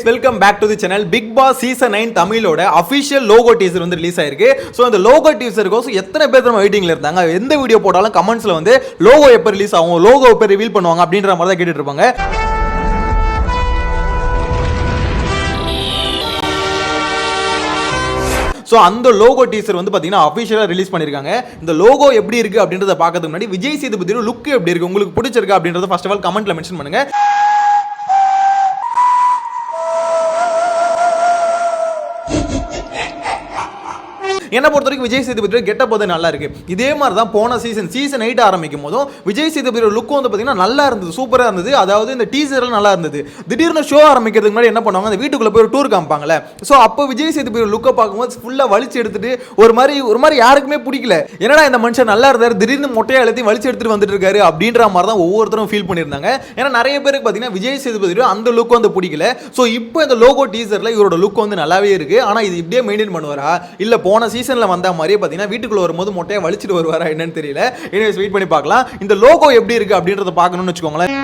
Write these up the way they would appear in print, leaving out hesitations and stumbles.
Welcome back to the channel. Bigg Boss season 9 தமிழோட official logo teaser வந்து release ஆயிருக்கு. So அந்த logo டீசருக்கு எத்தனை பேர் நம்ம வெயிட்டிங்ல இருந்தாங்க, எந்த வீடியோ போட்டாலும் கமெண்ட்ஸ்ல வந்து லோகோ எப்ப ரிலீஸ் ஆகும், லோகோ எப்ப ரிவீல் பண்ணுவாங்க அப்படின்ற மாதிரி தான் கேட்டுட்டு இருப்பாங்க. ஸோ அந்த லோகோ டீசர் வந்து பார்த்தீங்கன்னா அஃபிஷியலாக ரிலீஸ் பண்ணியிருக்காங்க. இந்த லோகோ எப்படி இருக்கு அப்படின்றத பார்க்கறதுக்கு முன்னாடி விஜய் சேதுபதி லுக் எப்படி இருக்கு, உங்களுக்கு பிடிச்சிருக்கா அப்படின்றத ஃபர்ஸ்ட் ஆஃப் ஆல் கமெண்ட்ல மென்ஷன் பண்ணுங்க. என்ன பொறுத்த வரைக்கும் விஜய் சேதுபதி கெட்டப் வந்து நல்லா இருக்கு. இதே மாதிரி தான் போன சீசன் 8 ஆரம்பிக்கும் போதும் விஜய் சேதுபதி லுக் வந்து பார்த்தீங்கன்னா நல்லா இருந்தது, சூப்பராக இருந்தது. அதாவது இந்த டீசர்ல நல்லா இருந்தது. திடீர்னு ஷோ ஆரம்பிக்கிறதுக்கு முன்னாடி என்ன பண்ணுவாங்க, அந்த வீட்டுக்குள்ள போய் ஒரு டூர் காமிப்பாங்கல்ல. ஸோ அப்போ விஜய் சேதுபதி லுக்கை பார்க்கும்போது ஃபுல்லாக வலிச்சு எடுத்துட்டு ஒரு மாதிரி யாருக்குமே பிடிக்கல. என்னடா இந்த மனுஷன் நல்லா இருந்தாரு, திடீர்னு மொட்டையை அழுத்தி வலிச்சு எடுத்துட்டு வந்துட்டு இருக்காரு அப்படின்ற மாதிரி தான் ஒவ்வொருத்தரும் ஃபீல் பண்ணியிருந்தாங்க. ஏன்னா நிறைய பேருக்கு பார்த்தீங்கன்னா விஜய் சேதுபதி அந்த லுக் வந்து பிடிக்கல. ஸோ இப்போ இந்த லோகோ டீசர்ல இவரோட லுக் வந்து நல்லாவே இருக்கு. ஆனால் இது இப்படியே மெயின்டைன் பண்ணுவாரா, இல்லை போன சீசன்ல வந்த மாதிரியே பார்த்தீங்கன்னா வீட்டுக்குள்ள வரும்போது மொட்டையை வலிச்சிட்டு வருவாரா என்னன்னு தெரியல. எனிவேஸ் வெயிட் பண்ணி பார்க்கலாம். இந்த லோகோ எப்படி இருக்கு அப்படின்றத பார்க்கணும்னு வச்சுக்கோங்களேன்.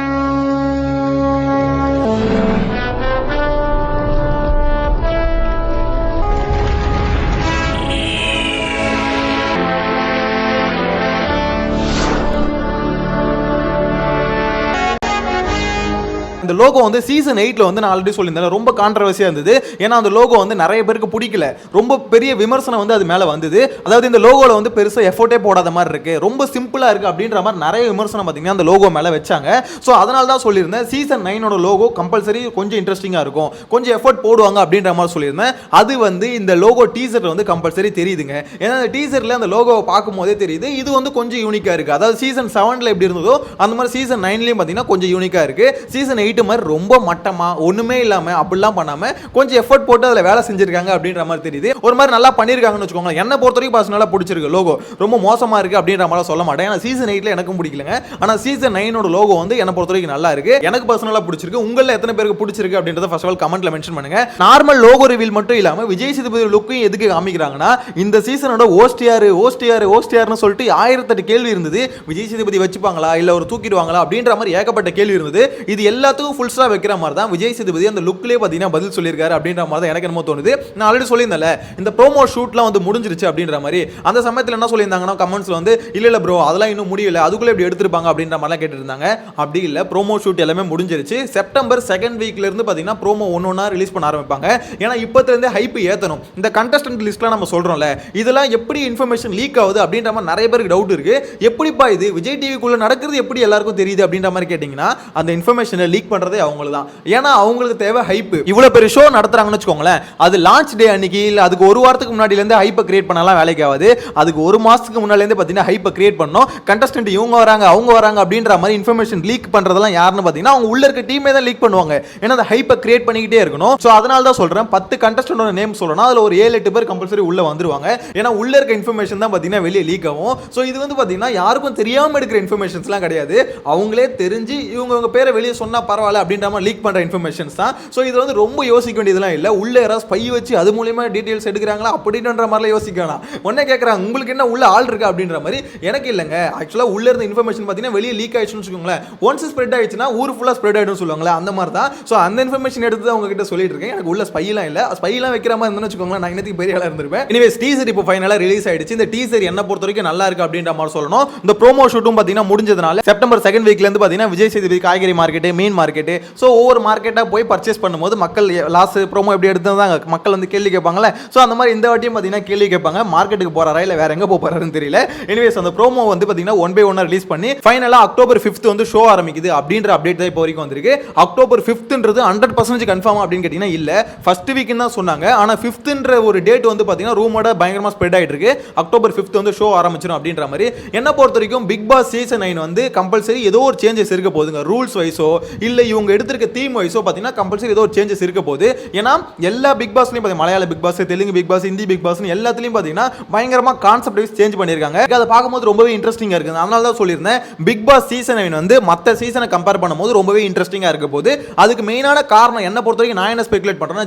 இந்த லோகோ வந்து சீசன் 8ல வந்து நான் ஆல்ரெடி சொல்லியிருந்தேன், ரொம்ப கான்ட்ரவர்சியா இருந்தது. ஏன்னா அந்த லோகோ வந்து நிறைய பேருக்கு பிடிக்கல, ரொம்ப பெரிய விமர்சனம் வந்து அது மேல வந்தது. அதாவது இந்த லோகோல வந்து பெருசா எஃபோர்ட்டே போடாத மாதிரி இருக்கு, ரொம்ப சிம்பிளா இருக்கு அப்படின்ற மாதிரி நிறைய விமர்சனம் பார்த்தீங்கன்னா அந்த லோகோ மேல வச்சாங்க. ஸோ அதனால தான் சொல்லியிருந்தேன் சீசன் 9ஓட லோகோ கம்பல்சரி கொஞ்சம் இன்ட்ரெஸ்டிங்கா இருக்கும், கொஞ்சம் எஃபோர்ட் போடுவாங்க அப்படின்ற மாதிரி சொல்லியிருந்தேன். அது வந்து இந்த லோகோ டீசர்ல வந்து கம்பல்சரி தெரியுதுங்க. ஏன்னா அந்த டீசர்ல அந்த லோகோவை பார்க்கும் போதே தெரியுது இது வந்து கொஞ்சம் யூனிக்கா இருக்கு. அதாவது சீசன் 7ல எப்படி இருந்ததோ அந்த மாதிரி சீசன் 9லயும் பார்த்தீங்கன்னா கொஞ்சம் யூனிக்கா இருக்கு. சீசன் 8 மாதிரி ரொம்ப மட்டமா ஒண்ணுமே இல்லாம அப்படிலாம் பண்ணாம கொஞ்சம் எஃபோர்ட் போட்டு அதுல வேலை செஞ்சிருக்காங்க அப்படின்ற மாதிரி தெரியுது. ஒரு மாதிரி நல்லா பண்ணிருக்காங்கன்னு வச்சுக்கோங்க. என்ன பொறுத்த வரைக்கும் பர்சனலா பிடிச்சிருக்கு. லோகோ ரொம்ப மோசமா இருக்கு அப்படின்ற மாதிரி சொல்ல மாட்டேன். ஏன்னா சீசன் 8ல எனக்கும் பிடிக்கலங்க. ஆனா சீசன் 9ஓட லோகோ வந்து என்ன பொறுத்த வரைக்கும் நல்லா இருக்கு, எனக்கு பர்சனலா பிடிச்சிருக்கு. உங்கள எத்தனை பேருக்கு பிடிச்சிருக்கு அப்படின்றத ஃபர்ஸ்ட் ஆஃப் ஆல் கமெண்ட்ல மென்ஷன் பண்ணுங்க. நார்மல் லோகோ ரிவீல் மட்டும் இல்லாம விஜய் சேதுபதி லுக்கையும் எதுக்கு காமிக்கிறாங்கன்னா, இந்த சீசனோட ஓஸ்டியார்னு சொல்லிட்டு 1008 கேள்வி இருந்தது. விஜய் சேதுபதி வச்சுப்பாங்களா இல்ல ஒரு தூக்கிடுவாங்களா அப்படின்ற மாதிரி ஏகப்பட்ட கேள்வி இருந்தது. இது எல்லாத்துக்கும் ஃபுல் ஸ்டாப் வைக்கிற மாதிரி தான் விஜய் சேதுபதி அந்த லுக்லயே பாத்தீங்கன்னா பதில் சொல்லியிருக்காரு அப்படின்ற மாதிரி தான் எனக்கு என்னமோ தோணுது. நான் ஆல்ரெடி சொல்லியிருந்தேன்ல இந்த ப்ரோமோ ஷூட்லாம் வந்து முடிஞ்சிருச்சு அப்படின்ற மாதிரி. அந்த சமயத்தில் என்ன சொல்லியிருந்தாங்கன்னா கமெண்ட்ஸ்ல வந்து இல்ல ப்ரோ அதெல்லாம் இன்னும் முடியல, அதுக்குள்ள எப்படி எடுத்திருப்பாங்க அப்படின்ற மாதிரிலாம் கேட்டு இருந்தாங்க. அப்படி இல்ல, ப்ரோமோ ஷூட் எல்லாமே முடிஞ்சிருச்சு. செப்டம்பர் 2nd வீக்ல இருந்து பாத்தீங்கன்னா ப்ரோமோ ஒன்னொன்னா ரிலீஸ் பண்ண ஆரம்பிப்பாங்க. ஏன்னா இப்பத்துல இருந்து ஹைப் ஏத்தணும். இந்த கண்டஸ்டன்ட் லிஸ்ட்லாம் நம்ம சொல்றோம்ல, இதெல்லாம் எப்படி இன்ஃபர்மேஷன் லீக் ஆகுது அப்படின்ற மாதிரி நிறைய பேருக்கு டவுட் இருக்கு. எப்படிப்பா இது விஜய் டிவிக்குள்ள நடக்கிறது எப்படி எல்லாருக்கும் தெரியுது அப்படின்ற மாதிரி கேட்டீங்கன்னா, அந்த இன்ஃபர்மேஷனை லீக் பண்றதே அவங்களுக்கு தான். ஏன்னா அவங்களுக்கு தேவை ஹைப். இவ்வளவு பெரிய ஷோ நடத்துறாங்கன்னு வச்சுக்கோங்களேன், அது லான்ச் டே அன்னைக்கு இல்ல அதுக்கு ஒரு வாரத்துக்கு முன்னாடில இருந்து ஹைப்பை கிரியேட் பண்ணலாம் வேலைக்கு ஆகாது. அதுக்கு ஒரு மாசத்துக்கு முன்னால இருந்து பாத்தீங்கன்னா ஹைப்பை கிரியேட் பண்ணனும். கண்டஸ்டன்ட் இவங்க வராங்க அவங்க வராங்க அப்படின்ற மாதிரி இன்ஃபர்மேஷன் லீக் பண்றதெல்லாம் யாருன்னு பாத்தீங்கன்னா அவங்க உள்ள இருக்க டீமே தான் லீக் பண்ணுவாங்க. ஏன்னா அந்த ஹைப்பை கிரியேட் பண்ணிக்கிட்டே இருக்கணும். சோ அதனால தான் சொல்றேன் 10 கண்டஸ்டன்டோட நேம் சொல்லணும், அதுல ஒரு 7-8 பேர் கம்பல்சரி உள்ள வந்துருவாங்க. ஏன்னா உள்ள இருக்க இன்ஃபர்மேஷன் தான் பாத்தீங்கன்னா வெளியே லீக் ஆகும். சோ இது வந்து பாத்தீங்கன்னா யாருக்கும் தெரியாம எடுக்கிற இன்ஃபர்மேஷன்ஸ்லாம் கிடையாது. அவங்களே தெரிஞ்சு இவங்க பேரை வெளியே சொன்னா பரவாயில்ல அப்படின்ற மாதிரி லீக் பண்ற இன்ஃபர்மேஷன்ஸ் தான். சோ இது வந்து ரொம்ப யோசிக்க வேண்டியதெல்லாம் இல்ல. உள்ள யாராவது ஸ்பை வச்சு அது மூலமா டீடைல்ஸ் எடுக்கறாங்களா அப்படின்ற மாதிரி யோசிக்க வேணாம். உடனே கேக்குறாங்க உங்களுக்கு என்ன உள்ள ஆள் இருக்கா அப்படின்ற மாதிரி. எனக்கு இல்லங்க, ஆக்சுவலா உள்ள இருந்த இன்ஃபர்மேஷன் பாத்தீங்கன்னா வெளியே லீக் ஆயிடுச்சுன்னு வச்சுக்கோங்களேன். ஒன்ஸ் ஸ்ப்ரெட் ஆயிடுச்சுனா ஊர் ஃபுல்லா ஸ்ப்ரெட் ஆயிடும்னு சொல்லுவாங்களே, அந்த மாதிரி தான். சோ அந்த இன்ஃபர்மேஷன் எடுத்து அவங்க கிட்ட சொல்லிட்டு இருக்கேன். எனக்கு உள்ள ஸ்பைலாம் இல்ல. ஸ்பைலாம் வைக்கிற மாதிரி இருந்தா வச்சுக்கோங்களேன், நான் இன்னைக்கு பெரிய ஆளா இருந்திருப்பேன். எனிவேஸ் டீசர் இப்போ ஃபைனலா ரிலீஸ் ஆயிடுச்சு. இந்த டீசர் என்ன பொறுத்த வரைக்கும் நல்லா இருக்கு அப்படின்ற மாதிரி சொல்லணும். இந்த ப்ரோமோ ஷூட்டும் பாத்தீங்கன்னா முடிஞ்சதுனால செப்டம்பர் 2nd வீக்ல இருந்து பாத்தீங்கன்னா விஜய் சேதுபதி காய்கறி மார்க்கெட், மீன் மார்க்கெட், சோ ஒவ்வொரு மார்க்கெட்டா போய் பர்ச்சேஸ் பண்ணும்போது மக்கள் லாஸ்ட் ப்ரோமோ எப்படி எடுத்ததாங்க மக்கள் வந்து கேள்வி கேட்பாங்கல்ல. சோ அந்த மாதிரி இந்த வாட்டியும் பாத்தீங்கன்னா கேள்வி கேட்பாங்க. மார்க்கெட்டுக்கு போறாரா இல்ல வேற எங்க போறாருன்னு தெரியல. எனிவேஸ் அந்த ப்ரோமோ வந்து பாத்தீங்கன்னா 1 by 1 ரிலீஸ் பண்ணி ஃபைனலா அக்டோபர் 5th வந்து ஷோ ஆரம்பிக்குது அப்படின்ற அப்டேட் தான் இப்போ வரைக்கும் வந்திருக்கு. அக்டோபர் 5thன்றது 100% கன்ஃபார்ம் அப்படின்னு கேட்டீங்கன்னா இல்ல, ஃபர்ஸ்ட் வீக்னு தான் சொன்னாங்க. ஆனா 5thன்ற ஒரு டேட் வந்து பாத்தீங்கன்னா ரூமோட பயங்கரமா ஸ்ப்ரெட் ஆயிட்டு இருக்கு. அக்டோபர் 5th வந்து ஷோ ஆரம்பிச்சிடும் அப்படின்ற மாதிரி. என்ன பொறுத்த வரைக்கும் பிக் பாஸ் சீசன் 9 வந்து கம்பல்சரி ஏதோ ஒரு சேஞ்சஸ் இருக்க போகுதுங்க. ரூல்ஸ் வைஸோ இல்ல இவங்க எடுத்திருக்க தீம் வைஸோ பாத்தீங்கன்னா கம்பல்சரி ஏதோ ஒரு சேஞ்சஸ் இருக்க போகுது. ஏன்னா எல்லா பிக் பாஸ்லயும் மலையாள Bigg Boss, Telugu Bigg Boss, Hindi Bigg Boss எல்லாத்துலயும் பாத்தீங்கன்னா பயங்கரமா கான்செப்ட் வைஸ் சேஞ்ச் பண்ணிருக்காங்க. அதை பார்க்கும்போது ரொம்பவே இன்ட்ரெஸ்டிங்கா இருக்கு. அதனால தான் சொல்லியிருந்தேன் பிக் பாஸ் சீசன் 9 வந்து மத்த சீசனை கம்பேர் பண்ணும்போது ரொம்பவே இன்ட்ரெஸ்டிங்கா இருக்க போகுது. அதுக்கு மெயினான காரணம் என்ன பொறுத்த வரைக்கும் நான் என்ன ஸ்பெகுலேட் பண்றேன்னா,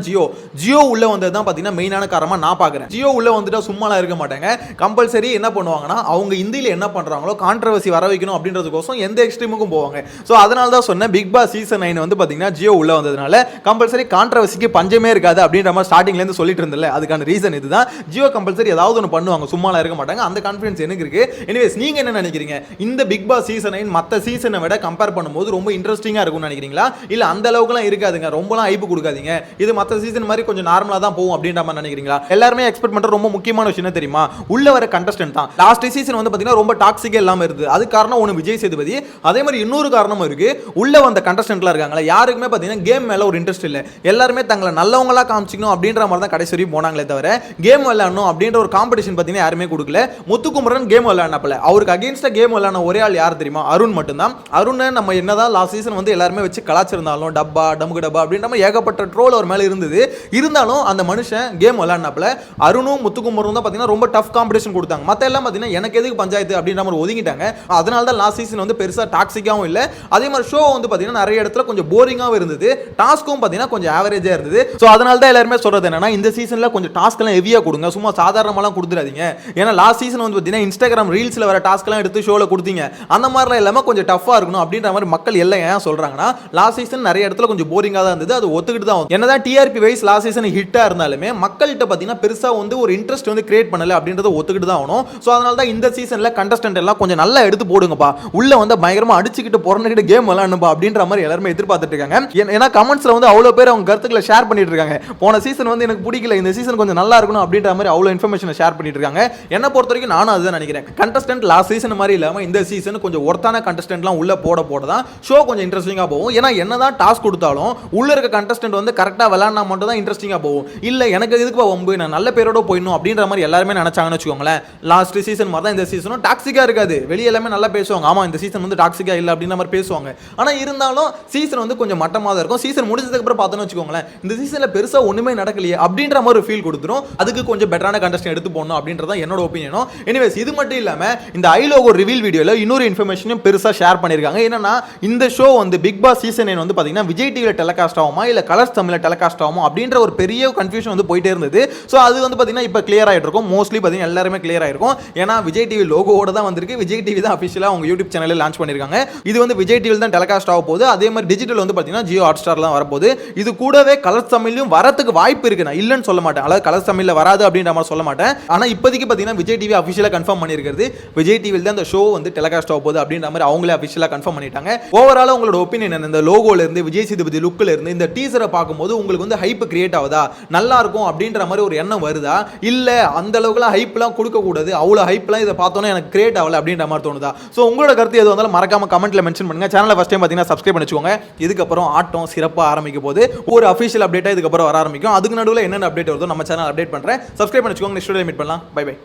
ஜியோ உள்ள வந்தது தான் பாத்தீங்கன்னா மெயினான காரணமா நான் பாக்குறேன். ஜியோ உள்ள வந்துட்டா சும்மாலாம் இருக்க மாட்டாங்க. கம்பல்சரி என்ன பண்ணுவாங்கன்னா அவங்க இந்தியில என்ன பண்றாங்களோ கான்ட்ரவர்சி வர வைக்கணும் அப்படின்றதுக்கோசம் எந்த எக்ஸ்ட்ரீமுக்கும் போவாங்க. சோ அதனால தான் சொன்னேன் பிக் பாஸ் சீசன் சீசன் 9 வந்து பாத்தீங்கன்னா ஜியோ உள்ள வந்ததுனால கம்பல்சரி கான்ட்ரவர்சிக்கு பஞ்சமே இருக்காது அப்படின்ற மாதிரி ஸ்டார்டிங்ல இருந்து சொல்லிட்டு இருந்தல, அதுக்கான ரீசன் இதுதான். ஜியோ கம்பல்சரி ஏதாவது ஒன்று பண்ணுவாங்க, சும்மாலாம் இருக்க மாட்டாங்க. அந்த கான்ஃபிடன்ஸ் எனக்கு இருக்கு. எனிவேஸ் நீங்க என்ன நினைக்கிறீங்க? இந்த பிக் பாஸ் சீசன் 9 மத்த சீசனை விட கம்பேர் பண்ணும்போது ரொம்ப இன்ட்ரெஸ்டிங்கா இருக்கும்னு நினைக்கிறீங்களா? இல்ல அந்த அளவுக்குலாம் இருக்காதுங்க, ரொம்பலாம் ஹைப் கொடுக்காதீங்க, இது மத்த சீசன் மாதிரி கொஞ்சம் நார்மலா தான் போகும் அப்படின்ற மாதிரி நினைக்கிறீங்களா? எல்லாருமே எக்ஸ்பெக்ட் பண்ற ரொம்ப முக்கியமான விஷயம் என்ன தெரியுமா? உள்ள வர கண்டஸ்டன்ட் தான். லாஸ்ட் சீசன் வந்து பாத்தீங்கன்னா ரொம்ப டாக்ஸிக்கா இல்லாம இருக்கு. அது காரணம் ஒன்னு விஜய் சேதுபதி. அதே மாதிரி இன்னொரு காரணமும் இருக்கு. உள்ள வந்த கண்டஸ்டன்ட்லாம் இருக்காங்களா, யாருக்குமே பாத்தீங்கன்னா கேம் மேல ஒரு இன்ட்ரெஸ்ட் இல்ல. எல்லாருமே தங்களை நல்லவங்களா காமிச்சிக்கணும் அப்படின்ற மாதிரி தான் கடைசி வரையும் போனாங்களே தவிர கேம் விளையாடணும் அப்படின்ற ஒரு காம்படிஷன் பாத்தீங்கன்னா யாருமே கொடுக்கல. முத்துக்குமரன் கேம் விளையாடனப்பல அவருக்கு அகைன்ஸ்டா கேம் விளையாட ஒரே ஆள் யார் தெரியுமா? அருண் மட்டும்தான். அருண் நம்ம என்னதான் லாஸ்ட் சீசன் வந்து எல்லாருமே வச்சு கலாச்சிருந்தாலும் டப்பா டமுக்கு டப்பா அப்படின்ற மாதிரி ஏகப்பட்ட ட்ரோல் அவர் மேல இருந்தது. இருந்தாலும் அந்த மனுஷன் கேம் விளையாடனப்பல அருணும் முத்துக்குமரனும் தான் பாத்தீங்கன்னா ரொம்ப டஃப் காம்படிஷன் கொடுத்தாங்க. மத்த எல்லாம் பாத்தீங்கன்னா எனக்கு எதுக்கு பஞ்சாயத்து அப்படின்ற மாதிரி ஒதுங்கிட்டாங்க. அதனால தான் லாஸ்ட் சீசன் வந்து பெருசா டாக்ஸிக்காவும் இல்ல. அதே மாதிரி ஷோ வந்து பாத்தீங்கன்னா நிறைய இடத்துல கொஞ்சம் போரிங்காவும் இருந்தது. டாஸ்க்கும் பாத்தீங்கன்னா கொஞ்சம் ஆவரேஜா இருந்தது. சோ அதனால தான் எல்லாருமே சொல்றது என்னன்னா இந்த சீசன்ல கொஞ்சம் டாஸ்க் எல்லாம் ஹெவியா கொடுங்க, சும்மா சாதாரணமாலாம் கொடுத்துறாதீங்க. ஏன்னா லாஸ்ட் சீசன் வந்து பாத்தீங்கன்னா இன்ஸ்டாகிராம் ரீல்ஸ்ல வர டாஸ்க் எல்லாம் எடுத்து ஷோல கொடுத்தீங்க, அந்த மாதிரிலாம் இல்லாம கொஞ்சம் டஃப்பா இருக்கணும் அப்படின்ற மாதிரி மக்கள் எல்லாம் ஏன் சொல்றாங்கன்னா லாஸ்ட் சீசன் நிறைய இடத்துல கொஞ்சம் போரிங்கா தான் இருந்தது. அது ஒத்துக்கிட்டு தான் என்னதான் டிஆர்பி வைஸ் லாஸ்ட் சீசன் ஹிட்டா இருந்தாலுமே மக்கள்கிட்ட பாத்தீங்கன்னா பெருசா வந்து ஒரு இன்ட்ரெஸ்ட் வந்து கிரியேட் பண்ணல அப்படின்றத ஒத்துக்கிட்டு தான் ஆகணும். சோ அதனால தான் இந்த சீசன்ல கண்டஸ்டன்ட் எல்லாம் கொஞ்சம் நல்லா எடுத்து போடுங்கப்பா, உள்ள வந்து பயங்கரமா அடிச்சுக்கிட்டு புறந்துக்கிட்டு கேம் விளையாடணும்பா அப்படின்ற மாதிரி எல்லாரும் எதிர்பார்த்துட்டு இருக்காங்க. ஏன்னா கமெண்ட்ஸ்ல வந்து அவ்வளவு பேர் அவங்க கருத்துக்களை ஷேர் பண்ணிட்டு இருக்காங்க. போன சீசன் வந்து எனக்கு பிடிக்கல, இந்த சீசன் கொஞ்சம் நல்லா இருக்கணும் அப்படின்ற மாதிரி அவ்வளவு இன்ஃபர்மேஷன் ஷேர் பண்ணிட்டு இருக்காங்க. என்ன பொறுத்த வரைக்கும் நானும் அதுதான் நினைக்கிறேன். கண்டஸ்டன்ட் லாஸ்ட் சீசன் மாதிரி இல்லாம இந்த சீசன் கொஞ்சம் ஒர்த்தான கண்டஸ்டன்ட்லாம் உள்ள போட தான் ஷோ கொஞ்சம் இன்ட்ரெஸ்டிங்கா போகும். ஏன்னா என்னதான் டாஸ்க் கொடுத்தாலும் உள்ள இருக்க கண்டஸ்டன்ட் வந்து கரெக்டா விளையாடினா மட்டும் தான் இன்ட்ரெஸ்டிங்கா போகும். இல்ல எனக்கு எதுக்கு வம்பு, நான் நல்ல பேரோட போயிடணும் அப்படின்ற மாதிரி எல்லாருமே நினைச்சாங்கன்னு வச்சுக்கோங்களேன். லாஸ்ட் சீசன் மாதிரி தான் இந்த சீசனும் டாக்ஸிக்கா இருக்காது. வெளியே எல்லாமே நல்லா பேசுவாங்க, ஆமா இந்த சீசன் வந்து டாக்ஸிக்கா இல்ல அப்படின்ற மாதிரி பேசுவாங்க. ஆனா இருந்தாலும் சீசன் வந்து கொஞ்சம் மட்டமா தான் இருக்கும். சீசன் முடிஞ்சதுக்கு அப்புறம் பார்த்தோன்னு வச்சுக்கோங்களேன், இந்த சீசன்ல பெருசா ஒண்ணுமே நடக்கலையே அப்படின்ற மாதிரி ஒரு ஃபீல் கொடுத்துரும். அதுக்கு கொஞ்சம் பெட்டரான கண்டஸ்டன்ட் எடுத்து போடணும் அப்படின்றத என்னோட ஒப்பீனியனும். எனிவேஸ் இது மட்டும் இல்லாம இந்த ஐ லோகோ ரிவீல் வீடியோல இன்னொரு இன்ஃபர்மேஷனும் பெருசா ஷேர் பண்ணிருக்காங்க. என்னன்னா இந்த ஷோ வந்து பிக் பாஸ் சீசன் 9 வந்து பாத்தீங்கன்னா விஜய் டிவில டெலிகாஸ்ட் ஆகுமா இல்ல கலர்ஸ் தமிழ்ல டெலிகாஸ்ட் ஆகுமா அப்படின்ற ஒரு பெரிய கன்ஃபியூஷன் வந்து போயிட்டே இருந்தது. சோ அது வந்து பாத்தீங்கன்னா இப்ப கிளியர் ஆயிட்டு இருக்கும். மோஸ்ட்லி பாத்தீங்கன்னா எல்லாருமே கிளியர் ஆயிருக்கும். ஏன்னா விஜய் டிவி லோகோவோட தான் வந்திருக்கு. விஜய் டிவி தான் அபிஷியலா அவங்க யூடியூப் சேனல்ல லான்ச் பண்ணிருக்காங்க. இது வந்து விஜய் டிவில தான் டெலிகாஸ்ட் ஆக போகுது. அதே மாதிரி டிஜிட்டல் வந்து பாத்தீங்கன்னா ஜியோ ஹாட்ஸ்டார்ல தான் வரப்போகுது. இது கூடவே கலர்ஸ் தமிழ்லயும் வரதுக்கு வாய்ப்பு இருக்கு, நான் இல்லன்னு சொல்ல மாட்டேன். அதாவது கலர்ஸ் தமிழ்ல வராது அப்படின்ற மாதிரி சொல்ல மாட்டேன். ஆனா இப்போதைக்கு பாத்தீங்கன்னா விஜய் டிவி அபிஷியலா கன்ஃபார்ம் பண்ணிருக்கிறது விஜய் டிவில தான் இந்த ஷோ வந்து டெலிகாஸ்ட் ஆக போகுது அப்படின்ற மாதிரி அவங்களே அபிஷியலா கன்ஃபார்ம் பண்ணிட்டாங்க. ஓவரால் உங்களோட ஒப்பீனியன் என்ன? இந்த லோகோல இருந்து விஜய் சேதுபதி லுக்ல இருந்து இந்த டீசரை பார்க்கும்போது உங்களுக்கு வந்து ஹைப் கிரியேட் ஆகுதா, நல்லா இருக்கும் அப்படின்ற மாதிரி ஒரு எண்ணம் வருதா, இல்ல அந்த அளவுக்குலாம் ஹைப்லாம் கொடுக்க கூடாது, அவ்வளவு ஹைப்லாம் இதை பார்த்தோன்னே எனக்கு கிரியேட் ஆகல அப்படின்ற மாதிரி தோணுதா? ஸோ உங்களோட கருத்து எது வந்தாலும் மறக்காம கமெண்ட்ல மென்ஷன் பண்ணுங்க. சேனலை ஃபர்ஸ்ட் டைம் பார்த்தீங்கன்னா சப்ஸ்கிரைப் பண்ணி வச்சுக்கோங்க. இதுக்கப்புறம் ஆட்டம் சிறப்பாக ஆரம்பிக்கும் போது ஒரு அஃபிஷியல் அப்டேட்டா இதுக்கப்புறம் வர ஆரம்பிக்கும். அதுக்கு நடுவில் என்னென்ன அப்டேட் வருதோ நம்ம சேனல் அப்டேட் பண்றேன். சப்ஸ்கிரைப் பண்ணி வச்சுக்கோங்க. நெக்ஸ்ட் வீடியோல மீட் பண்ணலாம். Bye by.